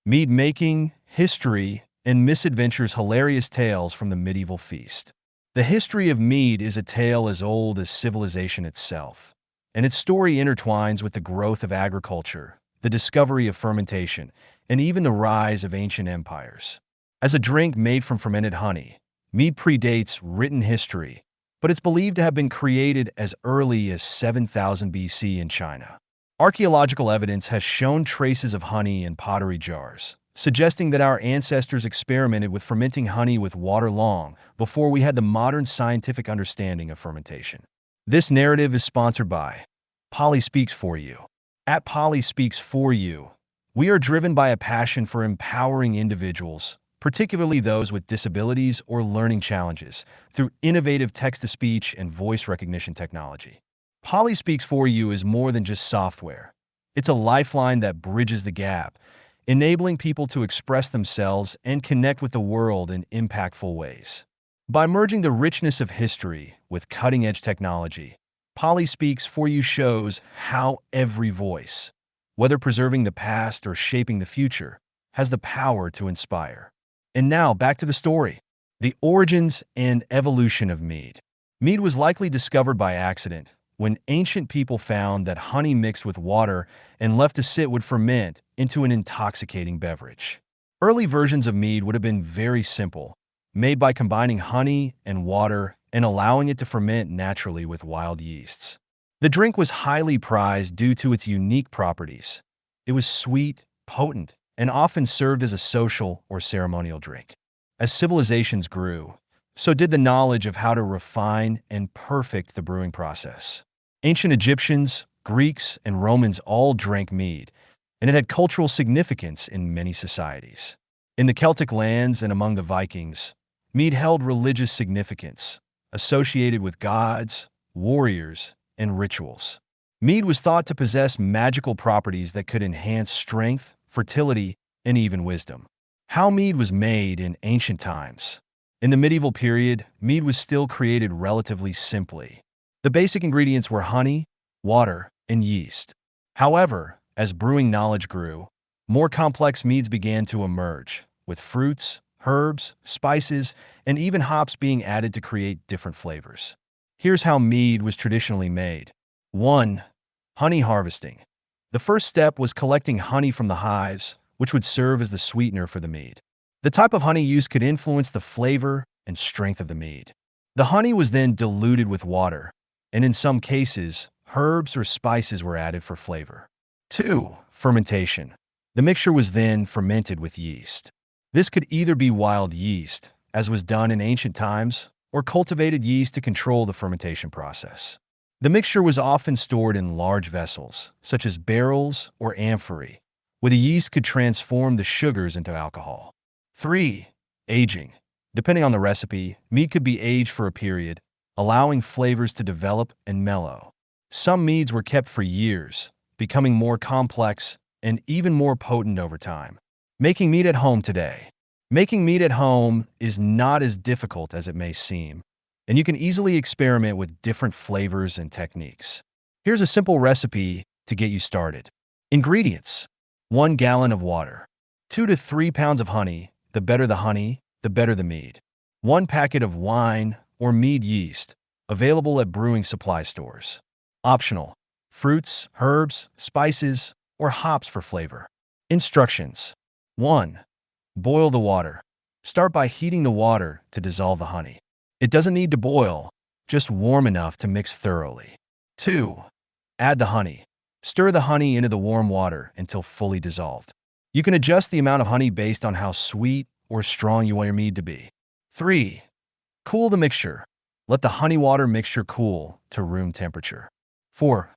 Mead making, history, and misadventures hilarious tales from the medieval feast. The history of mead is a tale as old as civilization itself, and its story intertwines with the growth of agriculture, the discovery of fermentation, and even the rise of ancient empires. As a drink made from fermented honey, mead predates written history, but it's believed to have been created as early as 7000 BC in China. Archaeological evidence has shown traces of honey in pottery jars, suggesting that our ancestors experimented with fermenting honey with water long before we had the modern scientific understanding of fermentation. This narrative is sponsored by Polly Speaks For You. At Polly Speaks For You, we are driven by a passion for empowering individuals, particularly those with disabilities or learning challenges, through innovative text-to-speech and voice recognition technology. Polly Speaks For You is more than just software. It's a lifeline that bridges the gap, enabling people to express themselves and connect with the world in impactful ways. By merging the richness of history with cutting-edge technology, Polly Speaks For You shows how every voice, whether preserving the past or shaping the future, has the power to inspire. And now, back to the story. The origins and evolution of mead. Mead was likely discovered by accident, when ancient people found that honey mixed with water and left to sit would ferment into an intoxicating beverage. Early versions of mead would have been very simple, made by combining honey and water and allowing it to ferment naturally with wild yeasts. The drink was highly prized due to its unique properties. It was sweet, potent, and often served as a social or ceremonial drink. As civilizations grew, so did the knowledge of how to refine and perfect the brewing process. Ancient Egyptians, Greeks, and Romans all drank mead, and it had cultural significance in many societies. In the Celtic lands and among the Vikings, mead held religious significance, associated with gods, warriors, and rituals. Mead was thought to possess magical properties that could enhance strength, fertility, and even wisdom. How mead was made in ancient times. In the medieval period, mead was still created relatively simply. The basic ingredients were honey, water, and yeast. However, as brewing knowledge grew, more complex meads began to emerge, with fruits, herbs, spices, and even hops being added to create different flavors. Here's how mead was traditionally made. 1. Honey harvesting. The first step was collecting honey from the hives, which would serve as the sweetener for the mead. The type of honey used could influence the flavor and strength of the mead. The honey was then diluted with water, and in some cases, herbs or spices were added for flavor. 2. Fermentation. The mixture was then fermented with yeast. This could either be wild yeast, as was done in ancient times, or cultivated yeast to control the fermentation process. The mixture was often stored in large vessels, such as barrels or amphorae, where the yeast could transform the sugars into alcohol. 3. Aging. Depending on the recipe, mead could be aged for a period, allowing flavors to develop and mellow. Some meads were kept for years, becoming more complex and even more potent over time. Making mead at home today. Making mead at home is not as difficult as it may seem, and you can easily experiment with different flavors and techniques. Here's a simple recipe to get you started. Ingredients: 1 gallon of water, 2 to 3 pounds of honey. The better the honey, the better the mead. 1 packet of wine or mead yeast, available at brewing supply stores. Optional: fruits, herbs, spices, or hops for flavor. Instructions: 1. Boil the water. Start by heating the water to dissolve the honey. It doesn't need to boil, just warm enough to mix thoroughly. 2. Add the honey. Stir the honey into the warm water until fully dissolved. You can adjust the amount of honey based on how sweet or strong you want your mead to be. 3. Cool the mixture. Let the honey water mixture cool to room temperature. 4.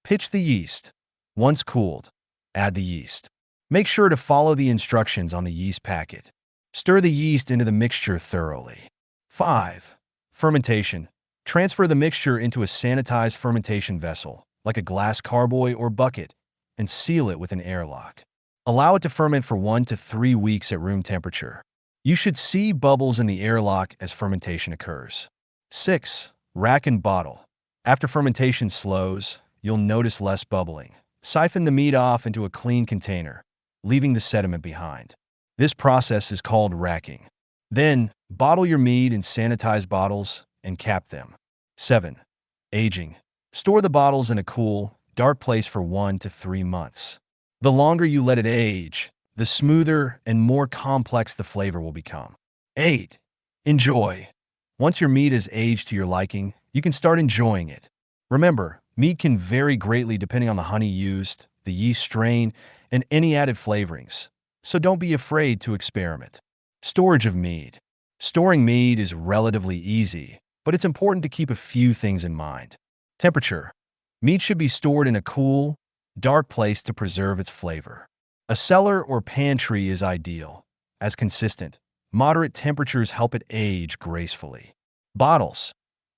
Pitch the yeast. Once cooled, add the yeast. Make sure to follow the instructions on the yeast packet. Stir the yeast into the mixture thoroughly. 5. Fermentation. Transfer the mixture into a sanitized fermentation vessel, like a glass carboy or bucket, and seal it with an airlock. Allow it to ferment for 1 to 3 weeks at room temperature. You should see bubbles in the airlock as fermentation occurs. 6. Rack and bottle. After fermentation slows, you'll notice less bubbling. Siphon the mead off into a clean container, leaving the sediment behind. This process is called racking. Then, bottle your mead in sanitized bottles and cap them. 7. Aging. Store the bottles in a cool, dark place for 1 to 3 months. The longer you let it age, the smoother and more complex the flavor will become. 8. Enjoy. Once your mead is aged to your liking, you can start enjoying it. Remember, mead can vary greatly depending on the honey used, the yeast strain, and any added flavorings, so don't be afraid to experiment. Storage of mead. Storing mead is relatively easy, but it's important to keep a few things in mind. Temperature. Mead should be stored in a cool, dark place to preserve its flavor. A cellar or pantry is ideal, as consistent, moderate temperatures help it age gracefully. Bottles.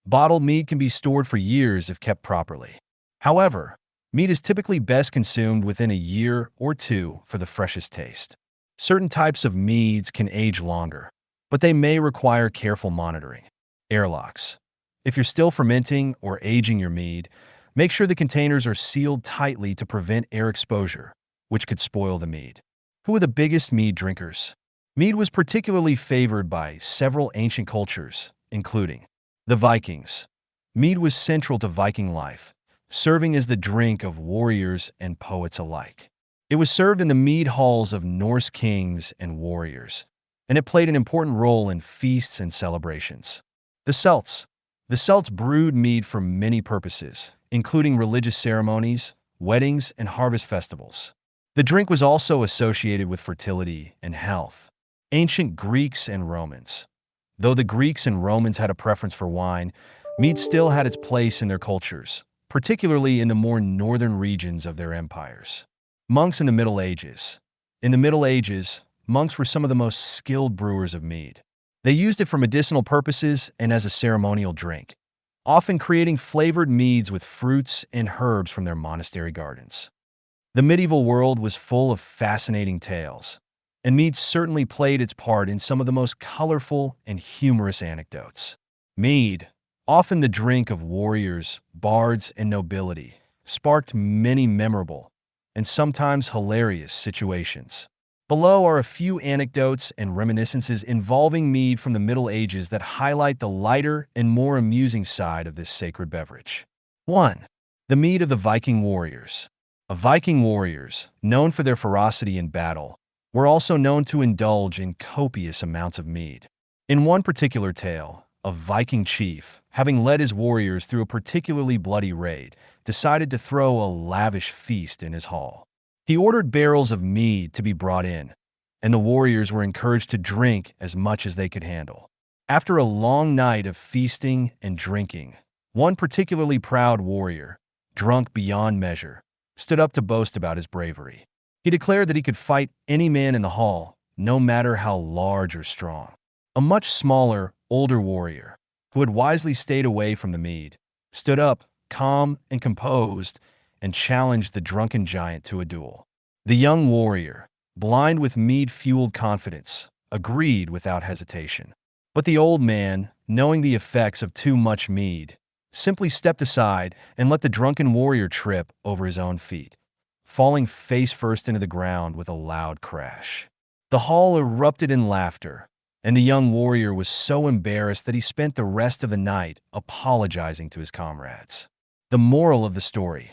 Bottled mead can be stored for years if kept properly. However, mead is typically best consumed within a year or two for the freshest taste. Certain types of meads can age longer, but they may require careful monitoring. Airlocks. If you're still fermenting or aging your mead, make sure the containers are sealed tightly to prevent air exposure, which could spoil the mead. Who are the biggest mead drinkers? Mead was particularly favored by several ancient cultures, including the Vikings. Mead was central to Viking life, serving as the drink of warriors and poets alike. It was served in the mead halls of Norse kings and warriors, and it played an important role in feasts and celebrations. The Celts. The Celts brewed mead for many purposes, including religious ceremonies, weddings, and harvest festivals. The drink was also associated with fertility and health. Ancient Greeks and Romans. Though the Greeks and Romans had a preference for wine, mead still had its place in their cultures, particularly in the more northern regions of their empires. Monks in the Middle Ages. In the Middle Ages, monks were some of the most skilled brewers of mead. They used it for medicinal purposes and as a ceremonial drink, often creating flavored meads with fruits and herbs from their monastery gardens. The medieval world was full of fascinating tales, and mead certainly played its part in some of the most colorful and humorous anecdotes. Mead, often the drink of warriors, bards, and nobility, sparked many memorable and sometimes hilarious situations. Below are a few anecdotes and reminiscences involving mead from the Middle Ages that highlight the lighter and more amusing side of this sacred beverage. 1. The mead of the Viking warriors. Viking warriors, known for their ferocity in battle, were also known to indulge in copious amounts of mead. In one particular tale, a Viking chief, having led his warriors through a particularly bloody raid, decided to throw a lavish feast in his hall. He ordered barrels of mead to be brought in, and the warriors were encouraged to drink as much as they could handle. After a long night of feasting and drinking, one particularly proud warrior, drunk beyond measure, stood up to boast about his bravery. He declared that he could fight any man in the hall, no matter how large or strong. A much smaller, older warrior, who had wisely stayed away from the mead, stood up, calm and composed, and challenged the drunken giant to a duel. The young warrior, blind with mead-fueled confidence, agreed without hesitation. But the old man, knowing the effects of too much mead, simply stepped aside and let the drunken warrior trip over his own feet, falling face first into the ground with a loud crash. The hall erupted in laughter, and the young warrior was so embarrassed that he spent the rest of the night apologizing to his comrades. The moral of the story: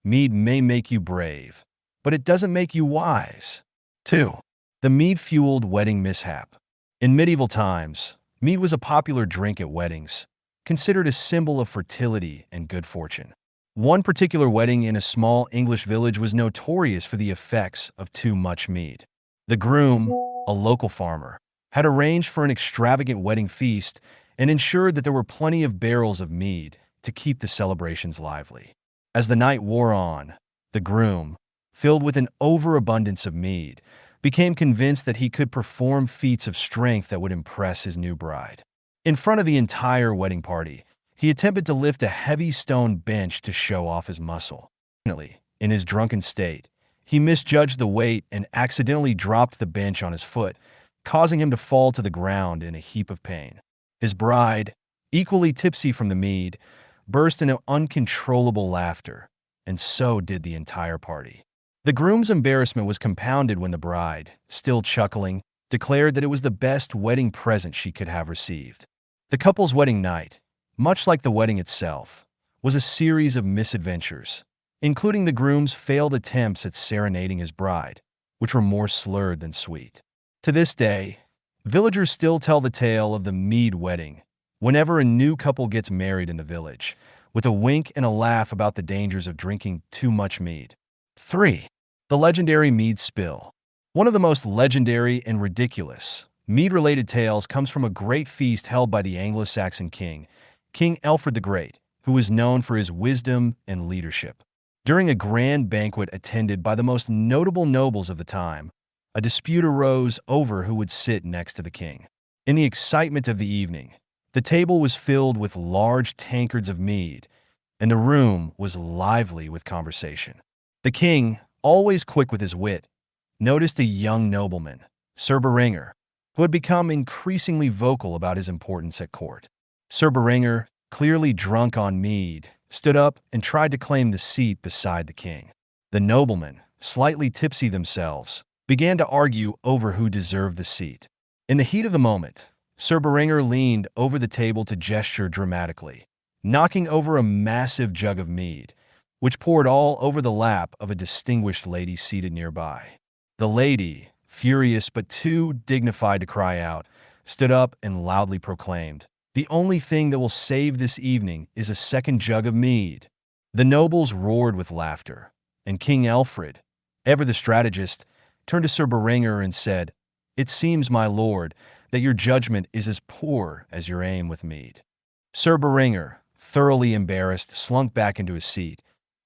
mead may make you brave, but it doesn't make you wise. 2. The mead-fueled wedding mishap. In medieval times, mead was a popular drink at weddings, considered a symbol of fertility and good fortune. One particular wedding in a small English village was notorious for the effects of too much mead. The groom, a local farmer, had arranged for an extravagant wedding feast and ensured that there were plenty of barrels of mead to keep the celebrations lively. As the night wore on, the groom, filled with an overabundance of mead, became convinced that he could perform feats of strength that would impress his new bride. In front of the entire wedding party, he attempted to lift a heavy stone bench to show off his muscle. Finally, in his drunken state, he misjudged the weight and accidentally dropped the bench on his foot, causing him to fall to the ground in a heap of pain. His bride, equally tipsy from the mead, burst into uncontrollable laughter, and so did the entire party. The groom's embarrassment was compounded when the bride, still chuckling, declared that it was the best wedding present she could have received. The couple's wedding night, much like the wedding itself, was a series of misadventures, including the groom's failed attempts at serenading his bride, which were more slurred than sweet. To this day, villagers still tell the tale of the Mead wedding whenever a new couple gets married in the village, with a wink and a laugh about the dangers of drinking too much mead. 3. The legendary Mead spill. One of the most legendary and ridiculous Mead-related tales comes from a great feast held by the Anglo-Saxon king, King Alfred the Great, who was known for his wisdom and leadership. During a grand banquet attended by the most notable nobles of the time, a dispute arose over who would sit next to the king. In the excitement of the evening, the table was filled with large tankards of mead, and the room was lively with conversation. The king, always quick with his wit, noticed a young nobleman, Sir Beringer, who had become increasingly vocal about his importance at court. Sir Beringer, clearly drunk on mead, stood up and tried to claim the seat beside the king. The noblemen, slightly tipsy themselves, began to argue over who deserved the seat. In the heat of the moment, Sir Beringer leaned over the table to gesture dramatically, knocking over a massive jug of mead, which poured all over the lap of a distinguished lady seated nearby. The lady, furious but too dignified to cry out, stood up and loudly proclaimed, "The only thing that will save this evening is a second jug of mead." The nobles roared with laughter, and King Alfred, ever the strategist, turned to Sir Beringer and said, "It seems, my lord, that your judgment is as poor as your aim with mead." Sir Beringer, thoroughly embarrassed, slunk back into his seat,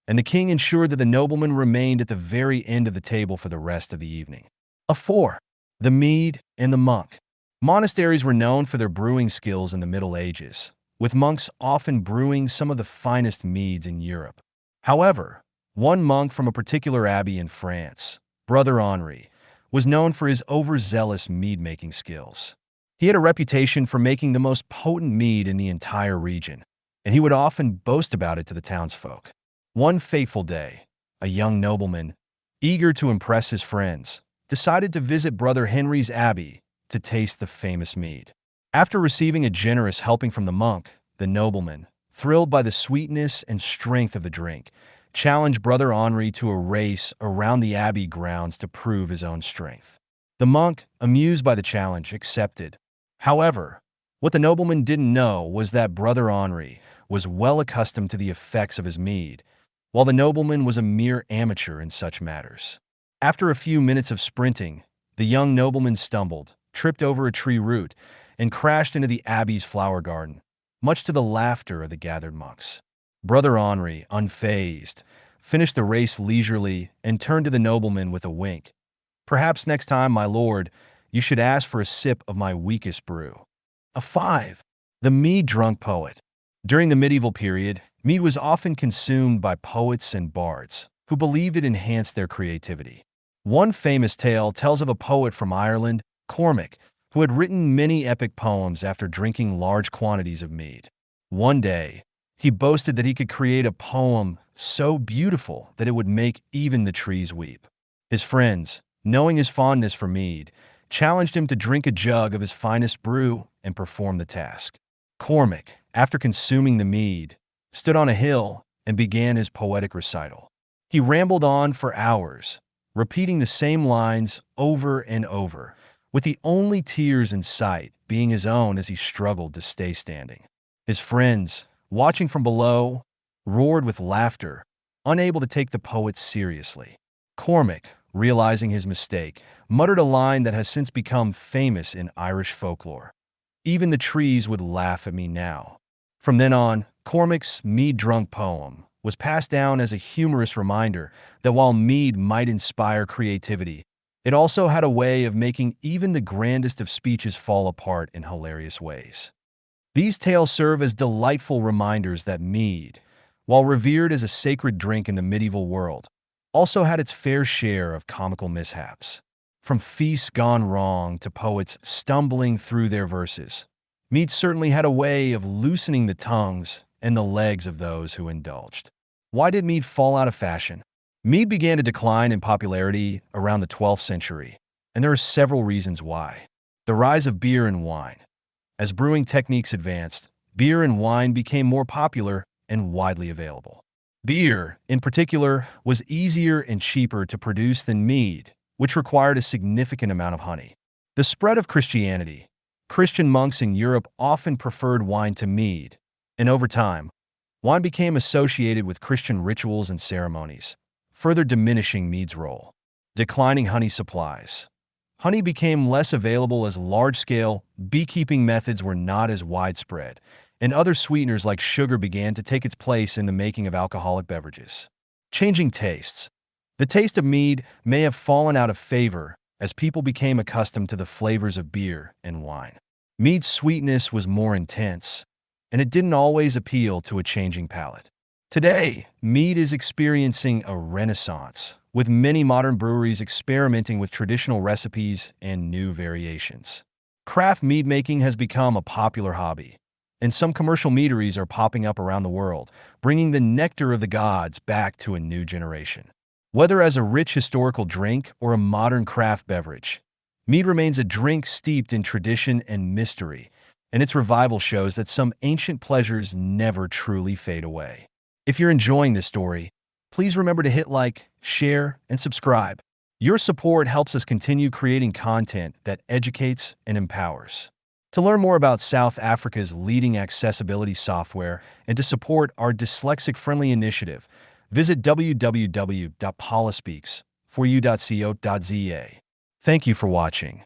and the king ensured that the nobleman remained at the very end of the table for the rest of the evening. 4. The Mead and the Monk. Monasteries were known for their brewing skills in the Middle Ages, with monks often brewing some of the finest meads in Europe. However, one monk from a particular abbey in France, Brother Henri, was known for his overzealous mead-making skills. He had a reputation for making the most potent mead in the entire region, and he would often boast about it to the townsfolk. One fateful day, a young nobleman, eager to impress his friends, decided to visit Brother Henry's abbey to taste the famous mead. After receiving a generous helping from the monk, the nobleman, thrilled by the sweetness and strength of the drink, challenged Brother Henri to a race around the abbey grounds to prove his own strength. The monk, amused by the challenge, accepted. However, what the nobleman didn't know was that Brother Henri was well accustomed to the effects of his mead, while the nobleman was a mere amateur in such matters. After a few minutes of sprinting, the young nobleman stumbled, tripped over a tree root, and crashed into the abbey's flower garden, much to the laughter of the gathered monks. Brother Henri, unfazed, finished the race leisurely and turned to the nobleman with a wink. "Perhaps next time, my lord, you should ask for a sip of my weakest brew." 5. The Mead drunk poet. During the medieval period, mead was often consumed by poets and bards, who believed it enhanced their creativity. One famous tale tells of a poet from Ireland, Cormac, who had written many epic poems after drinking large quantities of mead. One day, he boasted that he could create a poem so beautiful that it would make even the trees weep. His friends, knowing his fondness for mead, challenged him to drink a jug of his finest brew and perform the task. Cormac, after consuming the mead, stood on a hill and began his poetic recital. He rambled on for hours, repeating the same lines over and over, with the only tears in sight being his own as he struggled to stay standing. His friends, watching from below, roared with laughter, unable to take the poet seriously. Cormac, realizing his mistake, muttered a line that has since become famous in Irish folklore. "Even the trees would laugh at me now." From then on, Cormac's Mead drunk poem was passed down as a humorous reminder that while mead might inspire creativity, it also had a way of making even the grandest of speeches fall apart in hilarious ways. These tales serve as delightful reminders that mead, while revered as a sacred drink in the medieval world, also had its fair share of comical mishaps. From feasts gone wrong to poets stumbling through their verses, mead certainly had a way of loosening the tongues and the legs of those who indulged. Why did mead fall out of fashion? Mead began to decline in popularity around the 12th century, and there are several reasons why. The rise of beer and wine. As brewing techniques advanced, beer and wine became more popular and widely available. Beer, in particular, was easier and cheaper to produce than mead, which required a significant amount of honey. The spread of Christianity. Christian monks in Europe often preferred wine to mead, and over time, wine became associated with Christian rituals and ceremonies, further diminishing mead's role. Declining honey supplies. Honey became less available as large-scale beekeeping methods were not as widespread, and other sweeteners like sugar began to take its place in the making of alcoholic beverages. Changing tastes. The taste of mead may have fallen out of favor as people became accustomed to the flavors of beer and wine. Mead's sweetness was more intense, and it didn't always appeal to a changing palate. Today, mead is experiencing a renaissance, with many modern breweries experimenting with traditional recipes and new variations. Craft mead making has become a popular hobby, and some commercial meaderies are popping up around the world, bringing the nectar of the gods back to a new generation. Whether as a rich historical drink or a modern craft beverage, mead remains a drink steeped in tradition and mystery, and its revival shows that some ancient pleasures never truly fade away. If you're enjoying this story, please remember to hit like, share, and subscribe. Your support helps us continue creating content that educates and empowers. To learn more about South Africa's leading accessibility software and to support our dyslexic-friendly initiative, visit www.polispeaks4u.co.za. Thank you for watching.